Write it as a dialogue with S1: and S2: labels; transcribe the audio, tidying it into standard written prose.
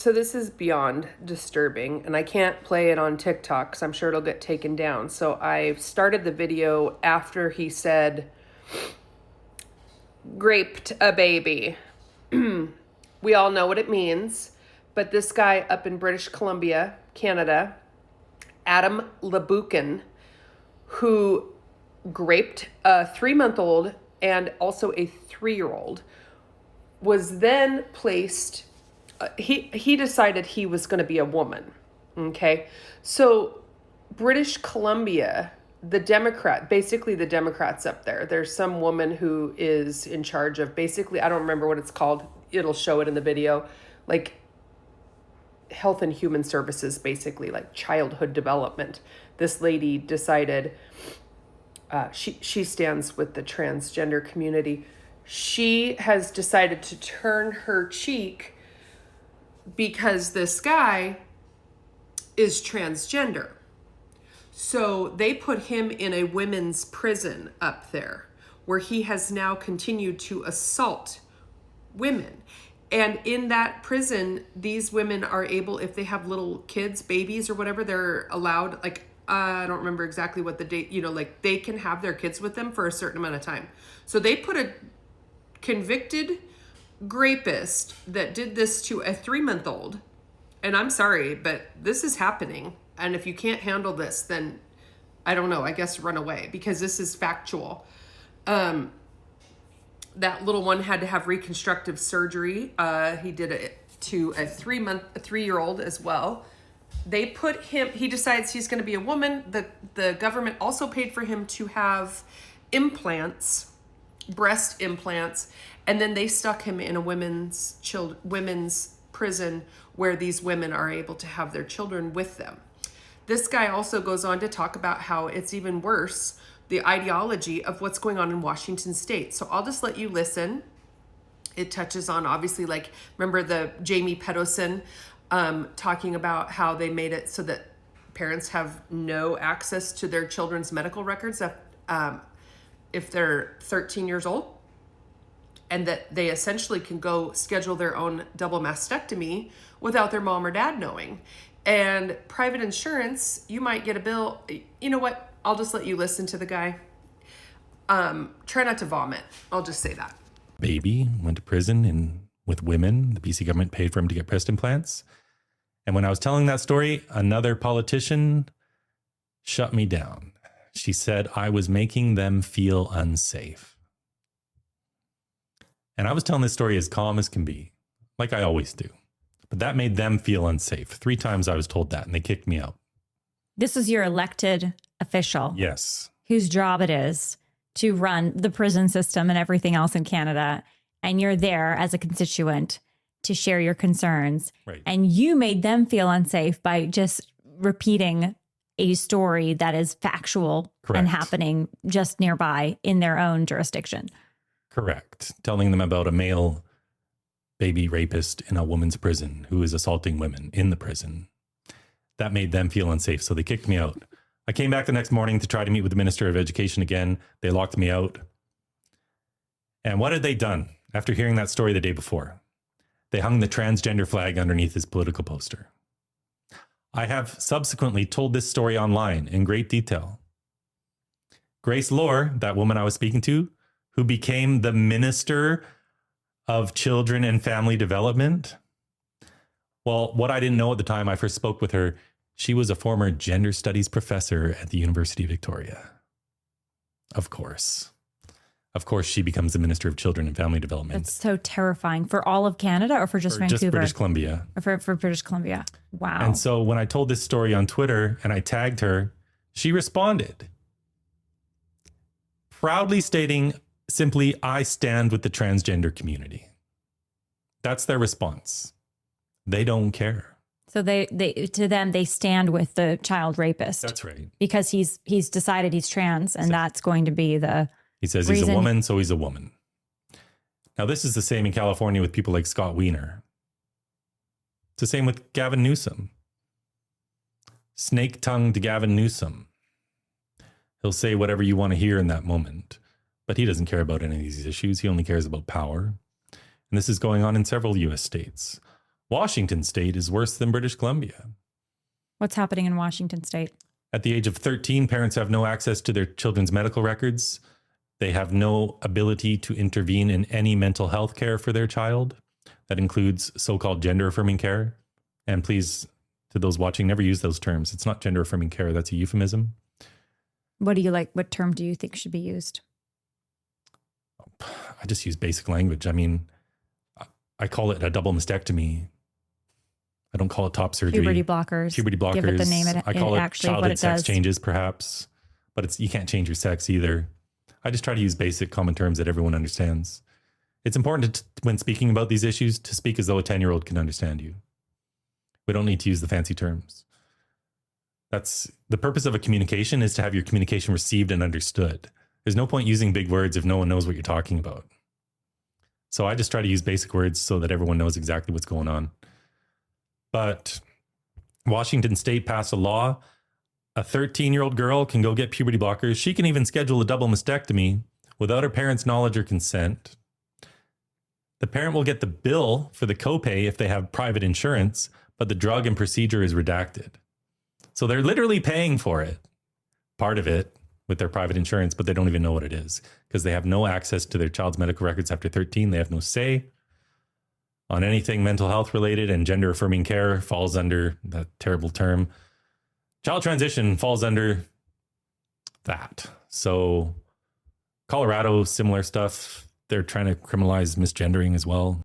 S1: So this is beyond disturbing, and I can't play it on TikTok because I'm sure it'll get taken down. So I started the video after he said, "Graped a baby." We all know what it means, but this guy up in British Columbia, Canada, Adam Labuchan, who graped a 3-month-old and also a 3-year-old, was then placed. He decided he was going to be a woman. Okay, so British Columbia, the Democrats up there. There's some woman who is in charge of basically, I don't remember what it's called. It'll show it in the video, like Health and Human Services, basically like childhood development. This lady decided she stands with the transgender community. She has decided to turn her cheek because this guy is transgender. So they put him in a women's prison up there where he has now continued to assault women. And in that prison, these women are able, if they have little kids, babies or whatever, they're allowed, like, I don't remember exactly what the date, like they can have their kids with them for a certain amount of time. So they put a convicted rapist that did this to a 3-month-old. And I'm sorry, but this is happening. And if you can't handle this, then I don't know, I guess run away, because this is factual. That little one had to have reconstructive surgery. He did it to a 3-year-old as well. They put him, he decides he's going to be a woman. The government also paid for him to have implants, breast implants, and then they stuck him in a women's prison where these women are able to have their children with them. This guy also goes on to talk about how it's even worse, the ideology of what's going on in Washington state. So I'll just let you listen. It touches on, obviously, like, remember the Jamie Pedosin talking about how they made it so that parents have no access to their children's medical records if they're 13 years old, and that they essentially can go schedule their own double mastectomy without their mom or dad knowing. And private insurance, you might get a bill. You know what? I'll just let you listen to the guy. Try not to vomit. I'll just say that.
S2: Baby went to prison with women. The BC government paid for him to get breast implants. And when I was telling that story, another politician shut me down. She said I was making them feel unsafe. And I was telling this story as calm as can be, like I always do. But that made them feel unsafe. 3 times I was told that, and they kicked me out.
S3: This is your elected official.
S2: Yes.
S3: Whose job it is to run the prison system and everything else in Canada. And you're there as a constituent to share your concerns.
S2: Right.
S3: And you made them feel unsafe by just repeating a story that is factual.
S2: Correct.
S3: And happening just nearby in their own jurisdiction.
S2: Correct. Telling them about a male baby rapist in a woman's prison who is assaulting women in the prison. That made them feel unsafe, so they kicked me out. I came back the next morning to try to meet with the Minister of Education again. They locked me out. And what had they done after hearing that story the day before? They hung the transgender flag underneath his political poster. I have subsequently told this story online in great detail. Grace Lohr, that woman I was speaking to, who became the Minister of Children and Family Development. Well, what I didn't know at the time I first spoke with her, she was a former gender studies professor at the University of Victoria. Of course. Of course, she becomes the Minister of Children and Family Development.
S3: That's so terrifying. For all of Canada or for just Vancouver?
S2: Just British Columbia.
S3: Or for British Columbia. Wow.
S2: And so when I told this story on Twitter and I tagged her, she responded, proudly stating simply, I stand with the transgender community. That's their response. They don't care.
S3: So they to them, they stand with the child rapist.
S2: That's right.
S3: Because he's decided he's trans, and that's going to be the
S2: He says
S3: reason.
S2: He's a woman, so he's a woman. Now, this is the same in California with people like Scott Wiener. It's the same with Gavin Newsom. Snake-tongued Gavin Newsom. He'll say whatever you want to hear in that moment, but he doesn't care about any of these issues. He only cares about power. And this is going on in several U.S. states. Washington state is worse than British Columbia.
S3: What's happening in Washington state?
S2: At the age of 13, parents have no access to their children's medical records. They have no ability to intervene in any mental health care for their child. That includes so-called gender affirming care. And please, to those watching, never use those terms. It's not gender affirming care. That's a euphemism.
S3: What do you like? What term do you think should be used?
S2: I just use basic language. I mean, I call it a double mastectomy. I don't call it top surgery.
S3: Puberty blockers.
S2: Puberty blockers.
S3: Give it the name
S2: I call it
S3: actually what
S2: childhood
S3: it
S2: sex
S3: does.
S2: changes, perhaps. But you can't change your sex either. I just try to use basic common terms that everyone understands. It's important when speaking about these issues to speak as though a 10-year-old can understand you. We don't need to use the fancy terms. That's the purpose of a communication, is to have your communication received and understood. There's no point using big words if no one knows what you're talking about. So I just try to use basic words so that everyone knows exactly what's going on. But Washington State passed a law. A 13-year-old girl can go get puberty blockers. She can even schedule a double mastectomy without her parents' knowledge or consent. The parent will get the bill for the copay if they have private insurance, but the drug and procedure is redacted. So they're literally paying for it, part of it, with their private insurance, but they don't even know what it is because they have no access to their child's medical records after 13. They have no say on anything mental health related, and gender affirming care falls under that terrible term. Child transition falls under that. So Colorado, similar stuff. They're trying to criminalize misgendering as well.